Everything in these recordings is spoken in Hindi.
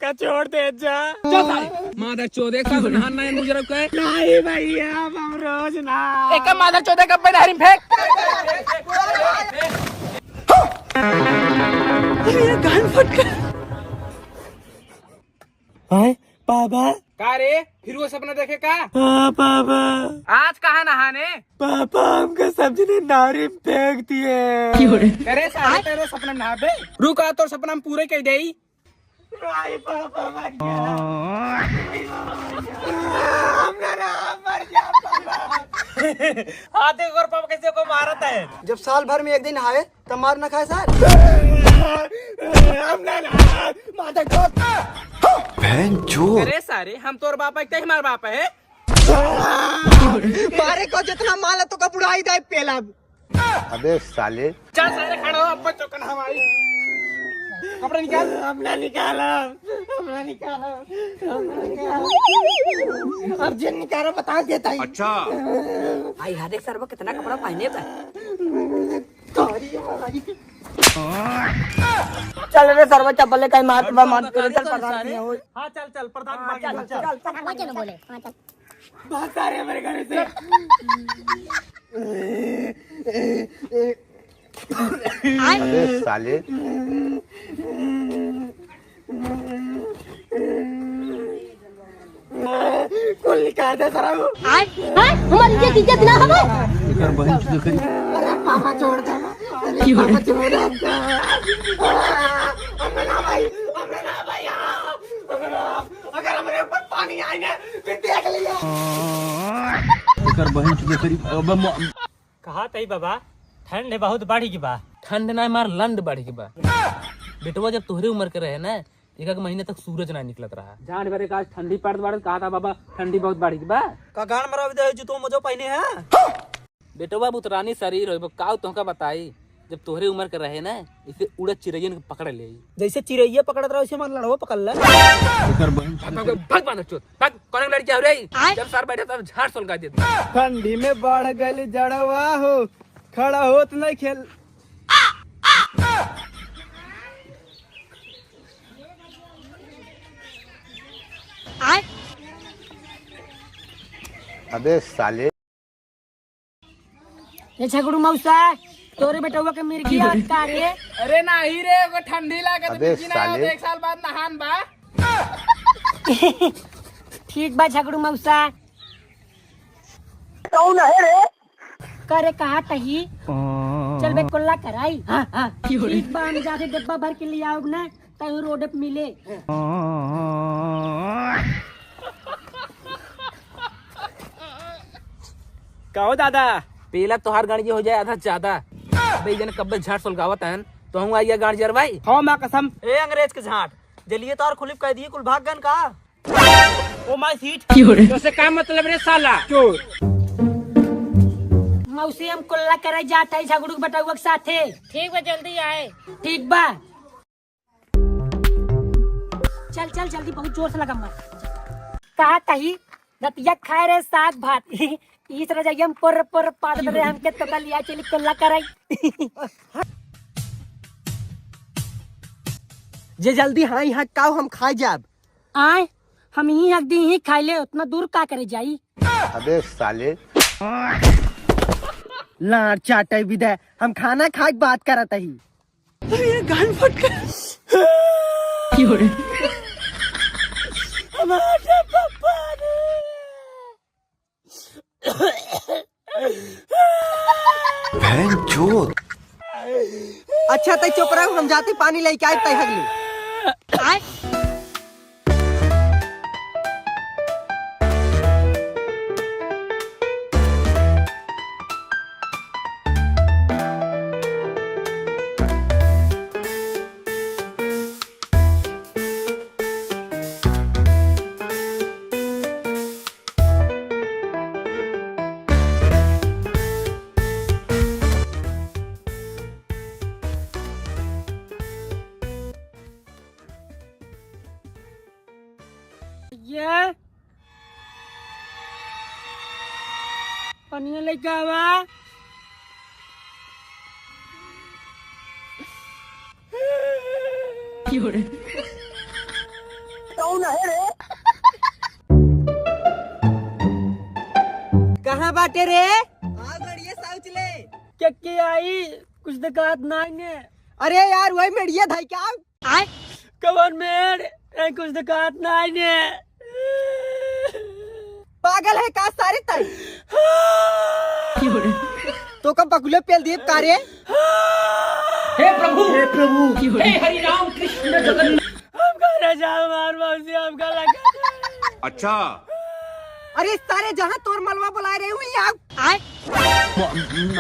का छोड़ दे जा। मादर चौदह का नहाना है मुझे रखा है। नहीं भैया हम रोज ना। एक मादर चौदह का पैदारी फेंक। कान फट गया। पापा का रे फिर वो सपना देखे का? हाँ पापा। आज कहाँ नहाने? पापा हमको सब्जी ने नारी में फेंक दिए। करे सारे तेरे सपना नहा बे। रुका तो सपना हम पूरे कह दे। पापा मर गया। हाँ देखो और पापा कैसे को मारत है। जब साल भर में एक दिन आए तब मार न खाए सर। अरे सारे हम तोर बाप है कहीं हमारे बाप है। मारे को जितना माला तो कपड़ाई दे पेला। अबे साले चल सारे खड़ा हो अब चौकन हमारी। कपड़ा निकाल। हमने निकाला। अर्जुन निकाला बता देता है। अच्छा आई हा देख सर वो कितना कपड़ा पहने था। चल रे सर्व चप्पल कहीं मार चल प्रधान नहीं हो। हाँ चल प्रधान चल बोले हाँ चल बहुत सारे हमारे घर से। अबे साले कुल निकाल दे सारा वो। हमारी इज्जत ना हमें। पापा छोड़ दे। पापा छोड़ दे हमको। हमें ना भाई अगर हमारे ऊपर पानी आए ना फिर देख लिया। कहा तई बाबा ठंड है बहुत बाढ़ी की बा। ठंड ना मार लंड बढ़ के बा। बेटवा जब तोहरे उम्र के रहे ना एक महीने तक सूरज ना निकलत रहा। जान भरे का ठंडी पड़त बाड़त कहा था बाबा ठंडी बहुत बढ़ी बा। का गान मरा दे जो तो मजो पहने है। बेटवा बुतरानी शरीर हो काव तुमका बताई जब तोहरे उम्र के रहे ना इसे उड़द चिड़ैयन के पकड़ ले। जैसे चिड़ैया पकड़त रहा वैसे मान लड़वा पकड़ ले। भाग बांध चोट भाग कौन लड़की हो रही जब सर बैठे तब झाड़ सुलगा देती। ठंडी में बढ़ गई जड़वा हो खड़ा होत नहीं खेल। अबे साले ये छगड़ू मौसा तोरे बेटवा के मिर्गी याद का रे। अरे नहीं रे वो ठंडी लागे अबे तो साले। एक साल बाद नहान बा। ठीक बा छगड़ू मौसा। कौन है रे? करे कहा तही चल बे कुल्ला कराई। हाँ ठीक बा हम जाके डब्बा भर के ले आओ ना तही रोड पे मिले। कहो दादा पहला तोहार गाड़ी हो जाए आधा ज्यादा। भाई जन कब्बे झाड़ सुलगावत है तो हम आइए गाड़ी जर भाई। हाँ माँ कसम। ए अंग्रेज के झाट जलिए तो और खुलिप कह दिए कुल भाग गन का। Oh my seat. तो से क्या मतलब रे साला? चोर। मौसी हम कुल्ला करे जाते हैं झगड़ू के बटुआ के साथे। ठीक बा जल्दी आए। ठीक बा चल चल जल्दी बहुत जोर से लगा मत। कहा तही रतिया खाए रे साग भात इस रजाइयम पर पाद रे हमके तो कल लिया चली कुल्ला कराई। जे जल्दी हाँ यहाँ काव हम खाए जाब। आए हम ही हक दी ही खाई ले उतना दूर का करे जाई। अबे साले लाड़ चाटे विदय हम खाना खा के बात करत ही। ये गान फट गया। हमारे पापा ने अच्छा तय चुप रहो हम जाते पानी लेके आए तय हगली। आए ये पनिया लेके आवा। कौन है रे? कहाँ बाटे रे? बढ़िया साउच ले। क्या आई कुछ दिक्कत नहीं है। अरे यार वही मेड़िया था क्या? कवन मेड़ कुछ दिक्कत नहीं है। पागल है का सारे तई? तो कब बकुले पेल दीप कारे? हे प्रभु हे हरि राम कृष्ण जगन्नाथ। हमका राजा मार मौसी हमका लगा। अच्छा अरे सारे जहाँ तोर मलवा बुला रहे हुई आप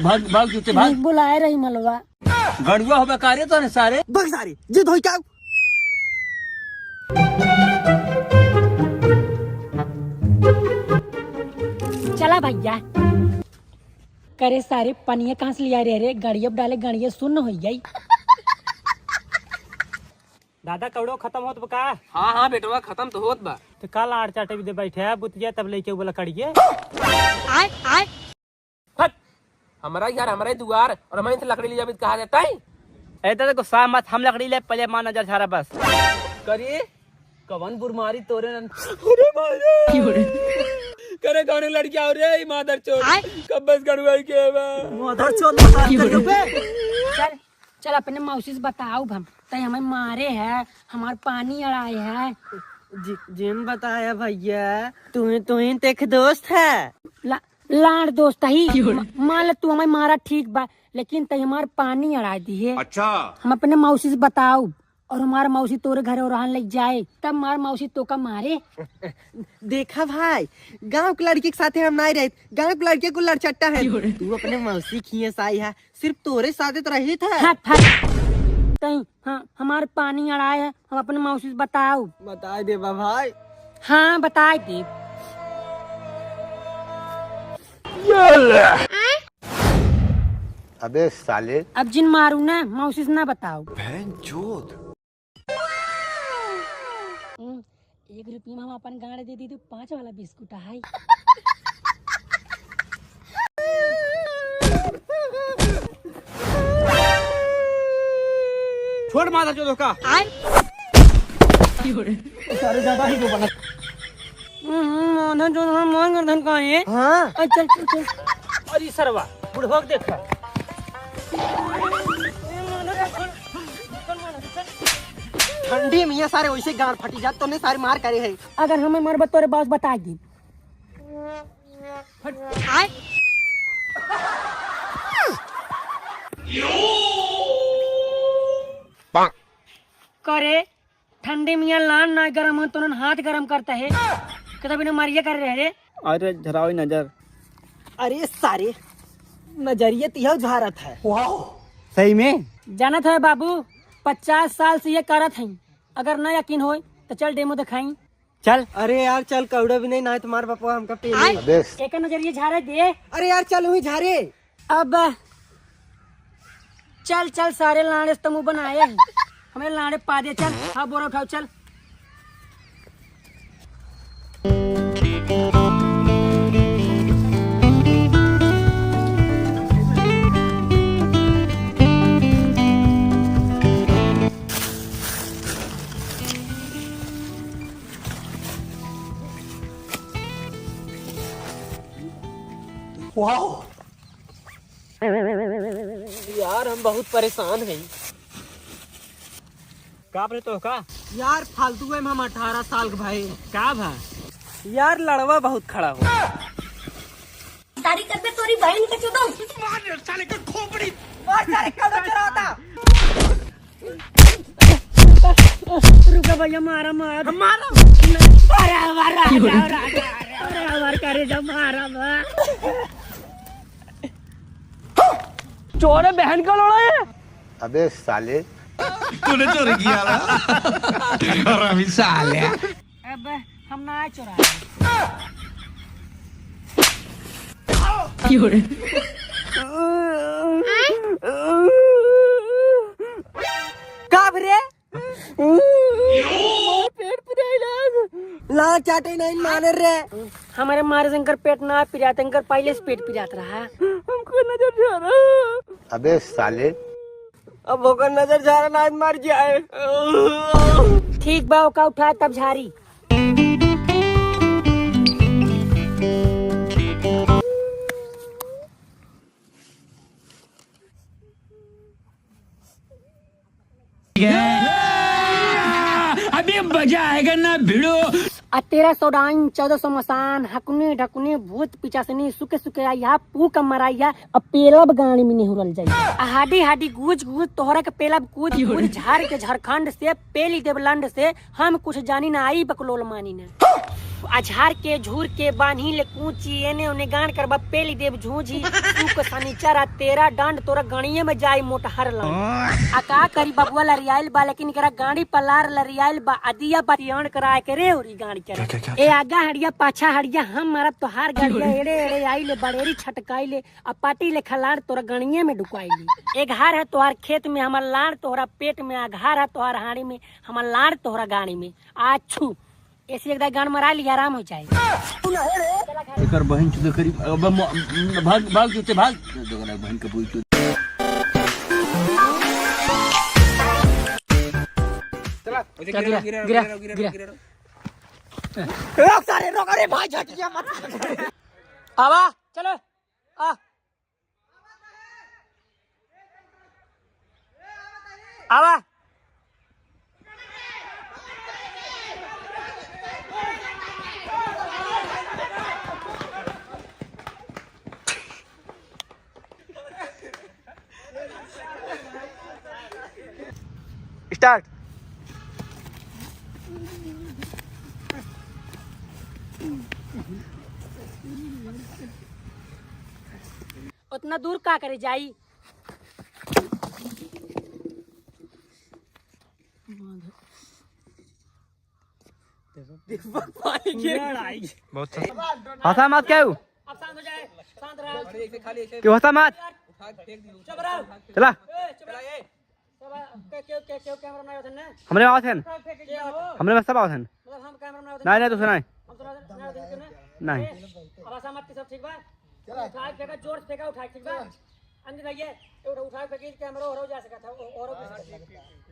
भाग भाग जूते भाग। बुलाए रही मलवा। गड़ुआ हो बेकारे तो ने सारे। भाग सारे जिद होई क्या? चला भैया करे सारे पनिया कहाँ से लिया रे गड़िया डाले गड़िया सुन हो गई। दादा कौड़ो खत्म होत बा का? हाँ बेटवा खत्म तो होत बा। तो कल आड़ चाटे भी दे बैठे बुतिया तब लेके बोला कड़िए। हट हमारा यार हमारा ही दुआर और हमारे से लकड़ी लिया भी कहा जाता है। ऐसा देखो सा मत हम लकड़ी ले पहले मान नजर छारा बस। करिए कवन बुरमारी तोरे नन। करे गाने लड़की आ रही है मादर चोर कब बस गड़ुआई के बा। माधर चोद मार करियो बे। चल चल अपने मौसी से बताओ हम तय हमें मारे है हमार पानी अड़ाए है। जिन बताया भैया तुम्हें तेख दोस्त है। लाड़ दोस्त ही मान ले तू हमें मारा ठीक बा लेकिन तय हमार पानी अड़ा दी है। अच्छा हम अपने मौसी से बताओ और हमारा मौसी तोरे घर और ले जाए तब हमार मौसी तो का मारे। देखा भाई गांव के लड़की के साथ हम नहीं रहे। गांव के लड़के को लड़चट्टा है। तू अपने मौसी खिए साई है सिर्फ तोरे साथ तो रही था। हट हट तई हाँ हमारे पानी अड़ाए है हम अपने मौसी से बताओ। बता दे भाई। हाँ बता दे। अबे साले अब जिन मारू ना मौसी से ना बताओ। 1 रुपये में हम अपन गाड़ी दे दी तो 5 वाला बिस्कुट है। छोड़ मादर चोर का। सारे ज्यादा ही बना। जो हम मान कर धन का है। हाँ चल चल चल। अरे सरवा बुढ़वा के देखा। ठंडी में सारे वैसे गांड फटी जात तो ने सारे मार करे है। अगर हमें मरबत तोरे बॉस बता दी। करे ठंडी में लान ना गरम हो तो हाथ गरम करता है कभी बिना मारिया कर रहे रे। अरे झरावी नजर। अरे सारे नजरिए तिहा झारत है। सही में जाना था बाबू 50 साल से ये करत है। अगर ना यकीन हो तो चल डेमो दिखाई। चल। अरे यार चल कौड़ा भी नहीं ना तुम्हारे पापा हमका पेले। अबे एक नजरिए झारे दे। अरे यार चल वही झारे। अब चल चल सारे लाड़े तमु बनाए हैं हमें लाड़े पा दे। चल हाँ बोरा उठाओ चल। यार हम बहुत परेशान हैं। का बोले तो का? यार फालतू है हम 18 साल के भाई। का भा? यार लड़वा बहुत खड़ा हो। तारी कर दे तोरी बहन के चुदो। मार साले का खोपड़ी। मार साले कौड़ा चलाता। रुका भैया मारा मार मारा मारा मारा अरे हमार करे जब मारा चोर बहन का लड़ा है। अबे साले तूने चोरी किया ना। अरे साले अब हम ना चुरा। कब रे पेट ला चाटे नहीं माने रे। हमारे मारे शंकर पेट ना पिराते शंकर पहले से पेट पिरात रहा। हमको नजर जा रहा। अबे साले अब होकर नजर जा रहा ना मार जाए। ठीक बा ओका उठा तब झारी भिड़ो 1300 डाइन 1400 मसान हकुने ढकुने भूत पिचासनी सुके सुके आया पू का मराइया अब पेलब गाड़ी में नहीं हुरल जाई हाडी हाडी गूज गूज तोहरा के पेलब कूद कूद झाड़ के झारखंड से पेली देवलंड से हम कुछ जानी ना आई बकलोल मानी ना अझार के झूर के बान्ही ले कूची एने ओने गान करबा पेली देव झूझी तू को सनीचरा तेरा डंड तोरा गणिये में जाई मोटहर ला आ का करी बबुआ लरियाइल बा लेकिन करा गाड़ी पलार लरियाइल बा अदिया बतियान कराए के रे ओरी गाड़ी करे ए आगा हड़िया पाछा हड़िया हम मारा तोहार गाड़िया एड़े एड़े आई ले बड़ेरी छटकाई ले आ पाटी ले खलाड़ तोरा गणिये में ढुकाई ले एक घार है तोहार खेत में हमार लाड़ तोहरा पेट में आघार है तोहार हाड़ी में हमार लाड़ तोहरा गाड़ी में आछू ऐसी एक गान मरा लिया आराम हो जाए एकर बहन चुदे करी भाग भाग चुते भाग दोगना बहन के पूछ चला गिरा रोक सारे रोक अरे भाई झटिया मत आवा चलो आ आवा स्टार्ट। उतना दूर का करे जाई बहुत हंसा मत क्यों अब शांत हो जाए शांत रहो क्यों हंसा मत चुप रहो चला क्यों कैमरा में आयो ने हमने आवाज है हमने सब आवाज है मतलब हम कैमरा में आयो नहीं नहीं तो सुनाए हम सुना नहीं अब सहमत सब ठीक बा चलो उठा फेंका जोर से फेंका उठा ठीक बा अंदर आइए उठा फेंकी कैमरा हो जा सका था और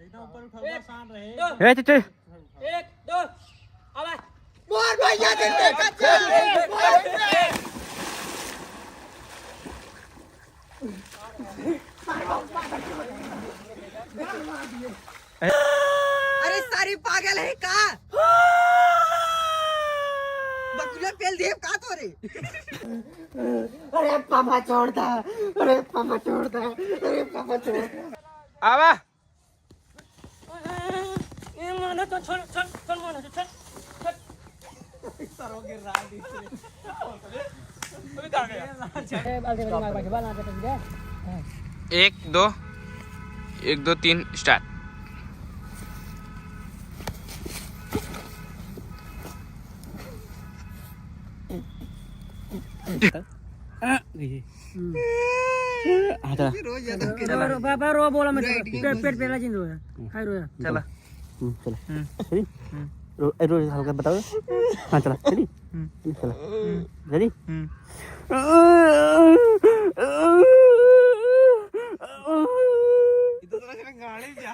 एकदम ऊपर उठा शांत रहे ए चिट्ठी 1 2 अब मोर भैया अरे सारी पागल है का बकुला पेल देव का तो रे अरे पापा छोड़ता अरे पापा छोड़ता अरे पापा छोड़ता आवा ये मानो तो छोड़ छोड़ छोड़ मानो छोड़ सरोगे रात एक दो तीन स्टार्ट। बाबा रो बोला मैं पेट पेला जिंद रोया हाय रोया चला चला रोज हल्का बताओ हाँ चला चली चला चली